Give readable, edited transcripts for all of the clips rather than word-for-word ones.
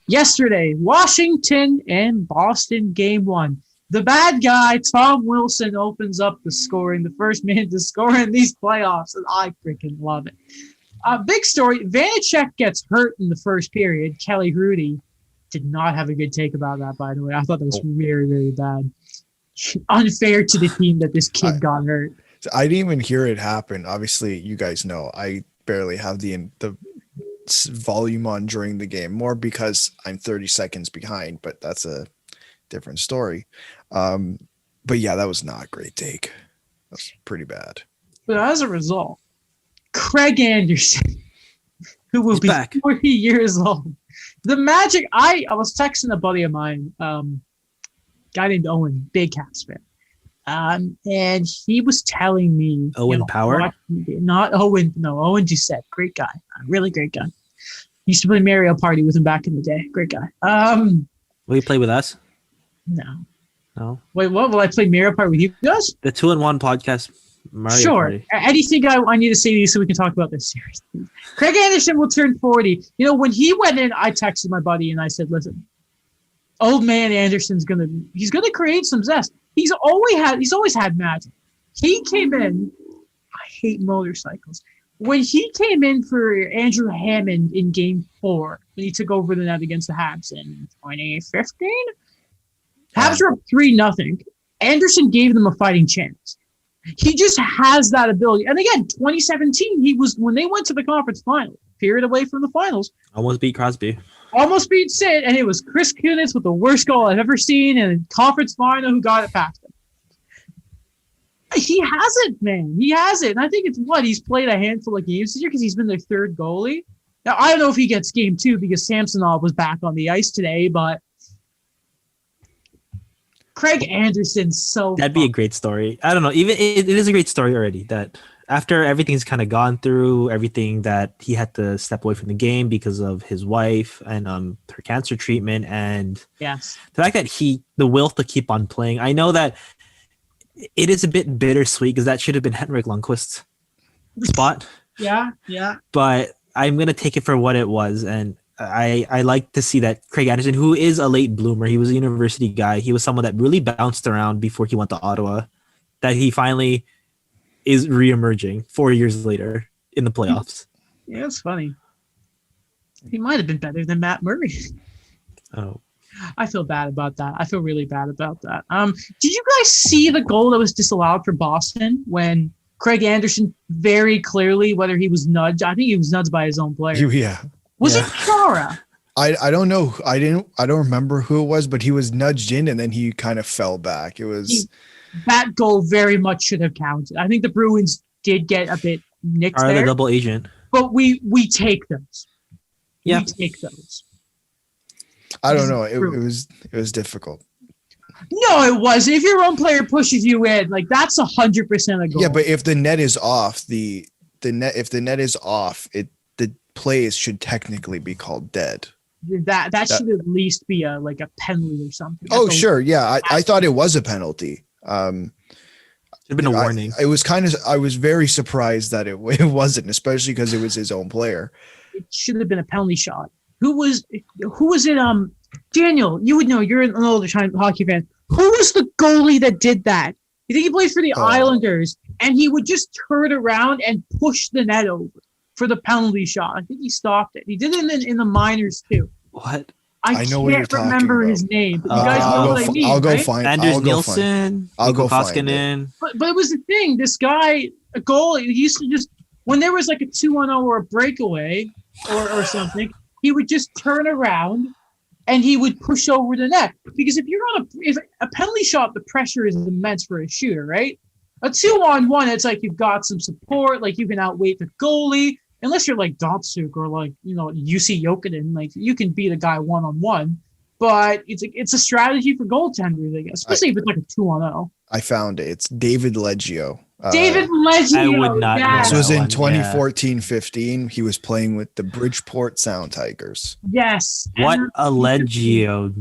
Yesterday, Washington and Boston game 1. The bad guy, Tom Wilson, opens up the scoring, the first man to score in these playoffs, and I freaking love it. Big story, Vanacek gets hurt in the first period. Kelly Hrudey did not have a good take about that, by the way. I thought that was very, very bad. Unfair to the team that this kid got hurt. I didn't even hear it happen. Obviously, you guys know I barely have the volume on during the game, more because I'm 30 seconds behind, but that's a different story. But yeah, that was not a great take. That's pretty bad. But as a result, Craig Anderson, who will be 40 years old. The Magic, I was texting a buddy of mine, guy named Owen, big Caps fan. And he was telling me Owen Power? Not Owen, no, Owen Doucette, great guy, really great guy. Used to play Mario Party with him back in the day. Great guy. Will you play with us? No. Wait, what? Will I play Mario Party with you guys? The 2-in-1 podcast. Mario sure. Party. Anything I need to say to you so we can talk about this series. Craig Anderson will turn 40. You know, when he went in, I texted my buddy and I said, listen, old man Anderson's he's gonna create some zest. He's always had magic. He came in. I hate motorcycles. When he came in for Andrew Hammond in Game 4, when he took over the net against the Habs in 2015, Habs were up 3-0. Anderson gave them a fighting chance. He just has that ability. And again, 2017, when they went to the conference final, period away from the finals. Almost beat Crosby. Almost beat Sid, and it was Chris Kunitz with the worst goal I've ever seen in a conference final who got it past him. He has it, man. He has it. And I think he's played a handful of games this year because he's been their third goalie. Now, I don't know if he gets game 2 because Samsonov was back on the ice today, but Craig Anderson's that'd be a great story. I don't know. Even it is a great story already that after everything's kind of gone through, everything that he had to step away from the game because of his wife and her cancer treatment, and yes, the fact that the will to keep on playing. I know that it is a bit bittersweet because that should have been Henrik Lundqvist's spot. Yeah. But I'm gonna take it for what it was, and I like to see that Craig Anderson, who is a late bloomer, he was a university guy. He was someone that really bounced around before he went to Ottawa, that he finally is re-emerging 4 years later in the playoffs. Yeah, it's funny. He might have been better than Matt Murray. Oh. I feel bad about that. I feel really bad about that. Did you guys see the goal that was disallowed for Boston when Craig Anderson very clearly, whether he was nudged, I think he was nudged by his own player. Yeah. Was it Chara? I don't know. I don't remember who it was, but he was nudged in and then he kind of fell back. It was that goal very much should have counted. I think the Bruins did get a bit nicked there. The double agent. But we take those. Yeah. We take those. I don't know. It was difficult. No, it wasn't. If your own player pushes you in, like that's 100% a goal. Yeah, but if the net is off, if the net is off, the plays should technically be called dead. That should at least be a penalty or something. Oh, sure. Yeah. I thought it was a penalty. Should have been a warning. I was very surprised that it wasn't, especially because it was his own player. It should have been a penalty shot. Who was it? Daniel, you would know. You're an older time hockey fan. Who was the goalie that did that? You think he plays for the Islanders, and he would just turn around and push the net over for the penalty shot. I think he stopped it. He did it in the minors too. What? I can't remember his name. But you guys know what I mean, I'll go right? find Anders Nielsen. I'll go find it. But it was the thing. This guy, a goalie, he used to just when there was like a 2-1-0 or a breakaway or something, he would just turn around and he would push over the net. Because if a penalty shot, the pressure is immense for a shooter, right? A 2-on-1, it's like you've got some support, like you can outweight the goalie. Unless you're like Dotsuk or UC Jokinen, like you can beat a guy 1-on-1. But it's a strategy for goaltenders, I guess, especially if it's like a 2-on-0. I found it. It's David Leggio. David Leggio. I would not know. This was in 2014-15. He was playing with the Bridgeport Sound Tigers. Yes. What a Leggio.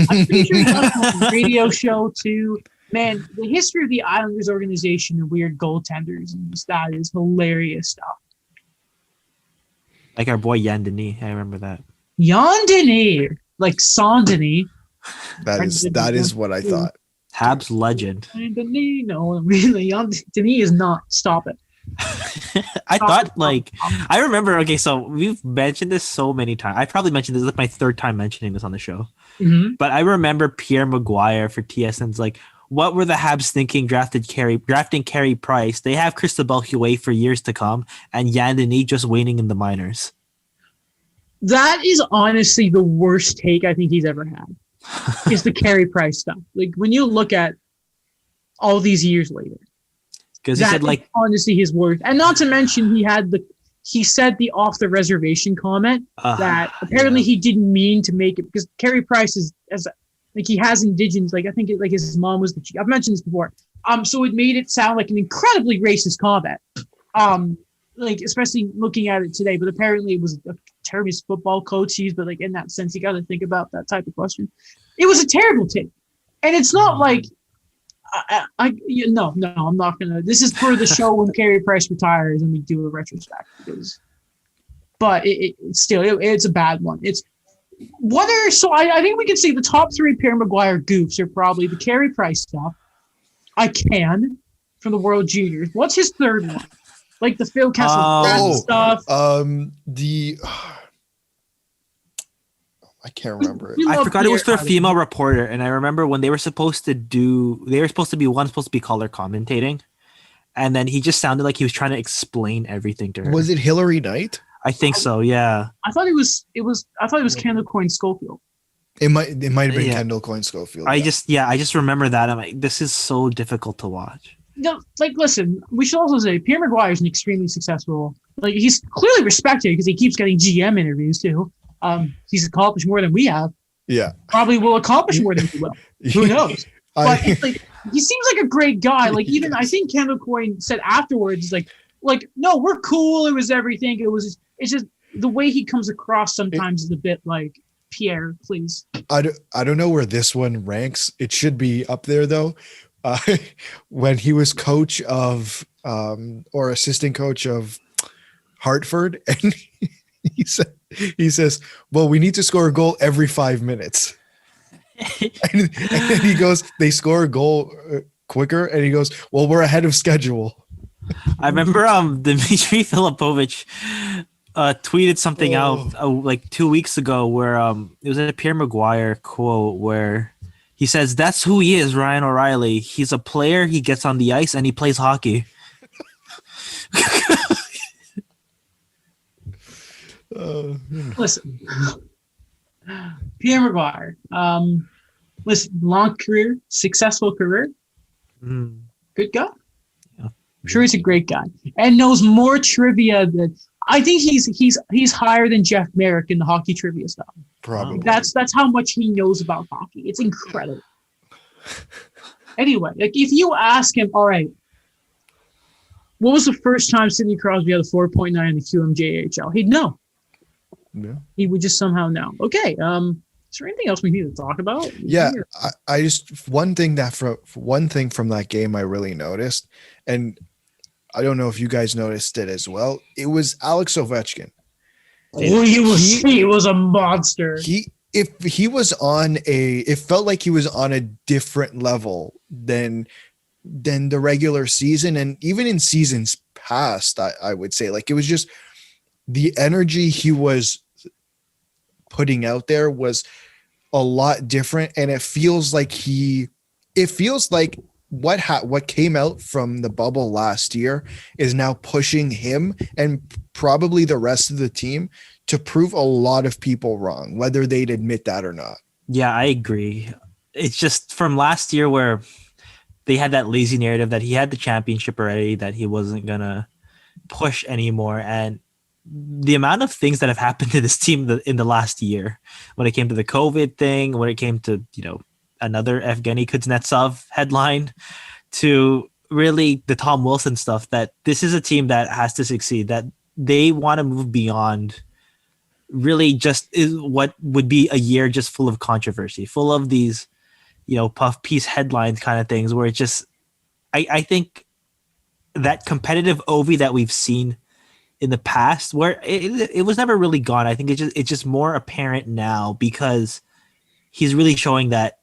I'm pretty sure he's on a radio show too. Man, the history of the Islanders organization and weird goaltenders, that is hilarious stuff. Like our boy Yan Denis. I remember that. Jan Denis. like Saint-Denis. That is what I thought. Habs legend. Saint-Denis, no, really, Denis is not. Stop it. I thought like I remember. Okay, so we've mentioned this so many times. I probably mentioned this. Like my third time mentioning this on the show. Mm-hmm. But I remember Pierre Maguire for TSN's like, what were the Habs thinking drafting Carey Price? They have Cristobal Huet for years to come, and Yann Denis just waning in the minors. That is honestly the worst take I think he's ever had. Is the Carey Price stuff. Like when you look at all these years later. Because he said like honestly his worst. And not to mention he said the off the reservation comment that apparently he didn't mean to make it because Carey Price is like he has indigenous, like I think like his mom was the chief. I've mentioned this before. So it made it sound like an incredibly racist comment. Like especially looking at it today, but apparently it was a terrible football coach. But like in that sense, you got to think about that type of question. It was a terrible take, and it's not like no, I'm not gonna. This is for the show when Carey Price retires and we do a retrospect but it's still it's a bad one. It's so I think we can see the top three Pierre Maguire goofs are probably the Carey Price stuff. From the World Juniors. What's his third one? Like the Phil Kessel stuff. I can't remember it. I forgot it was for a female reporter, and I remember when they were supposed to be color commentating, and then he just sounded like he was trying to explain everything to her. Was it Hillary Knight? I think so. Yeah. I thought it was Kendall Coyne Schofield. It might have been Kendall Coyne Schofield. I just remember that. I'm like, this is so difficult to watch. No, like, listen, we should also say Pierre Maguire is an extremely successful. Like, he's clearly respected because he keeps getting GM interviews too. He's accomplished more than we have. Yeah, probably will accomplish more than we will. Who knows? But it's like he seems like a great guy. Like even I think Kendall Coyne said afterwards, like no, we're cool. It was everything. It's just the way he comes across sometimes is a bit like Pierre. Please. I don't know where this one ranks. It should be up there though. When he was coach of or assistant coach of Hartford, and he says, well, we need to score a goal every 5 minutes. and then he goes, they score a goal quicker, and he goes, well, we're ahead of schedule. I remember Dmitry Filipovich tweeted something out like 2 weeks ago where it was a Pierre Maguire quote where he says, that's who he is, Ryan O'Reilly. He's a player, he gets on the ice, and he plays hockey. Listen, Pierre Maguire. Listen, long career, successful career. Good guy. Yeah. I'm sure he's a great guy and knows more trivia than I think he's higher than Jeff Merrick in the hockey trivia stuff. Probably. That's how much he knows about hockey. It's incredible. Anyway, like if you ask him, all right, what was the first time Sidney Crosby had a 4.9 in the QMJHL? He'd know. Yeah. He would just somehow know. Okay. Is there anything else we need to talk about? Yeah. I just one thing from that game I really noticed, and I don't know if you guys noticed it as well. It was Alex Ovechkin. Oh, he was a monster. It felt like he was on a different level than the regular season, and even in seasons past, I would say, like, it was just the energy he was putting out there was a lot different, and it feels like what came out from the bubble last year is now pushing him and probably the rest of the team to prove a lot of people wrong, whether they'd admit that or not. Yeah, I agree. It's just from last year where they had that lazy narrative that he had the championship already, that he wasn't going to push anymore. And the amount of things that have happened to this team in the last year, when it came to the COVID thing, when it came to, another Evgeny Kuznetsov headline, to really the Tom Wilson stuff, that this is a team that has to succeed, that they want to move beyond really just is what would be a year just full of controversy, full of these, puff piece headlines kind of things, where it just, I think that competitive Ovi that we've seen in the past, where it was never really gone. I think it's just more apparent now because he's really showing that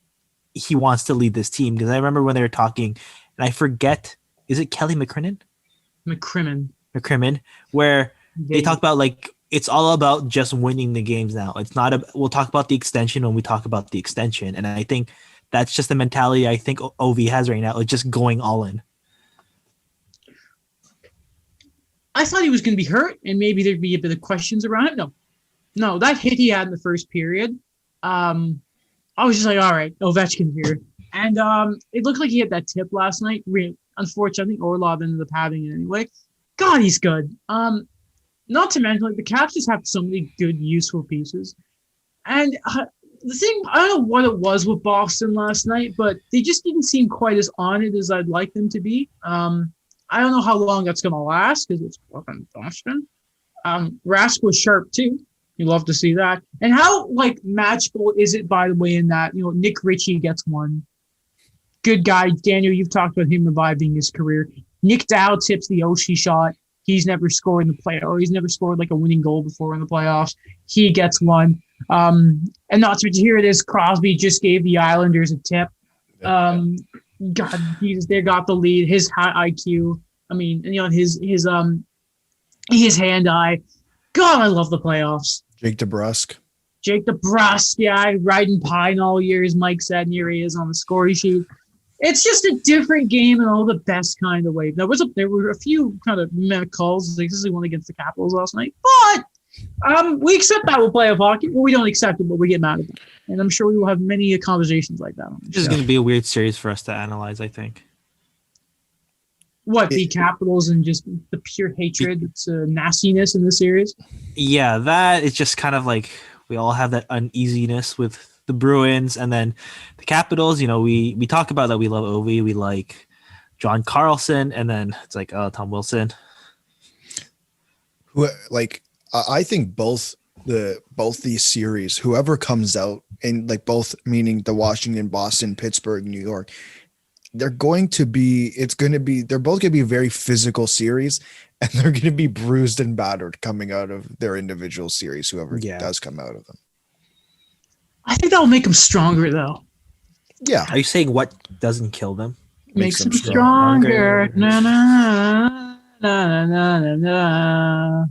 he wants to lead this team. Because I remember when they were talking, and I forget, is it Kelly McCrimmon? McCrimmon, where they talk about like it's all about just winning the games now. It's not we'll talk about the extension when we talk about the extension, and I think that's just the mentality I think OV has right now, like just going all in. I thought he was going to be hurt, and maybe there'd be a bit of questions around it. No, that hit he had in the first period. I was just like, all right, Ovechkin's here, and it looked like he had that tip last night. Unfortunately, I think Orlov ended up having it anyway. God, he's good. Not to mention, like, the Caps just have so many good, useful pieces. And the thing, I don't know what it was with Boston last night, but they just didn't seem quite as on it as I'd like them to be. I don't know how long that's going to last because it's fucking Boston. Rask was sharp, too. You love to see that. And how, like, magical is it, by the way, in that, Nick Ritchie gets one. Good guy. Daniel, you've talked about him reviving his career. Nick Dow tips the Oshie shot. He's never scored in the play, or he's never scored like a winning goal before in the playoffs. He gets one. And not to mention, here it is. Crosby just gave the Islanders a tip. God, Jesus, they got the lead. His high IQ. I mean, his hand-eye. God, I love the playoffs. Jake DeBrusk, yeah, riding pine all year, as Mike said, and here he is on the scoring sheet. It's just a different game in all the best kind of way. There were a few kind of meh calls, like this is the one against the Capitals last night, but we accept that we'll play a hockey. Well, we don't accept it, but we get mad at that. And I'm sure we will have many conversations like that. This is going to be a weird series for us to analyze, I think. What, the Capitals and just the pure hatred, it's nastiness in the series? Yeah, that is just kind of like we all have that uneasiness with the Bruins, and then the Capitals. We talk about that we love Ovi, we like John Carlson, and then it's like Tom Wilson. I think both these series, whoever comes out, and like both meaning the Washington, Boston, Pittsburgh, New York, they're both going to be very physical series, and they're going to be bruised and battered coming out of their individual series, whoever does come out of them. I think that will make them stronger, though. Yeah. Are you saying what doesn't kill them? Makes them stronger. Na, na, na, na, na, na.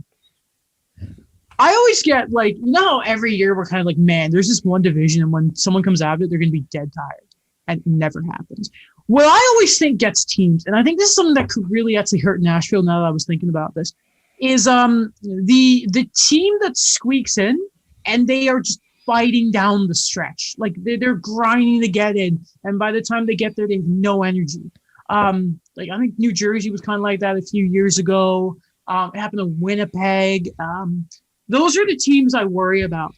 I always get, like, every year we're kind of like, man, there's this one division, and when someone comes out of it, they're going to be dead tired. And it never happens. What I always think gets teams, and I think this is something that could really actually hurt Nashville now that I was thinking about this, is the team that squeaks in, and they are just fighting down the stretch. Like they're grinding to get in, and by the time they get there, they have no energy. Like I think New Jersey was kind of like that a few years ago. It happened to Winnipeg. Those are the teams I worry about.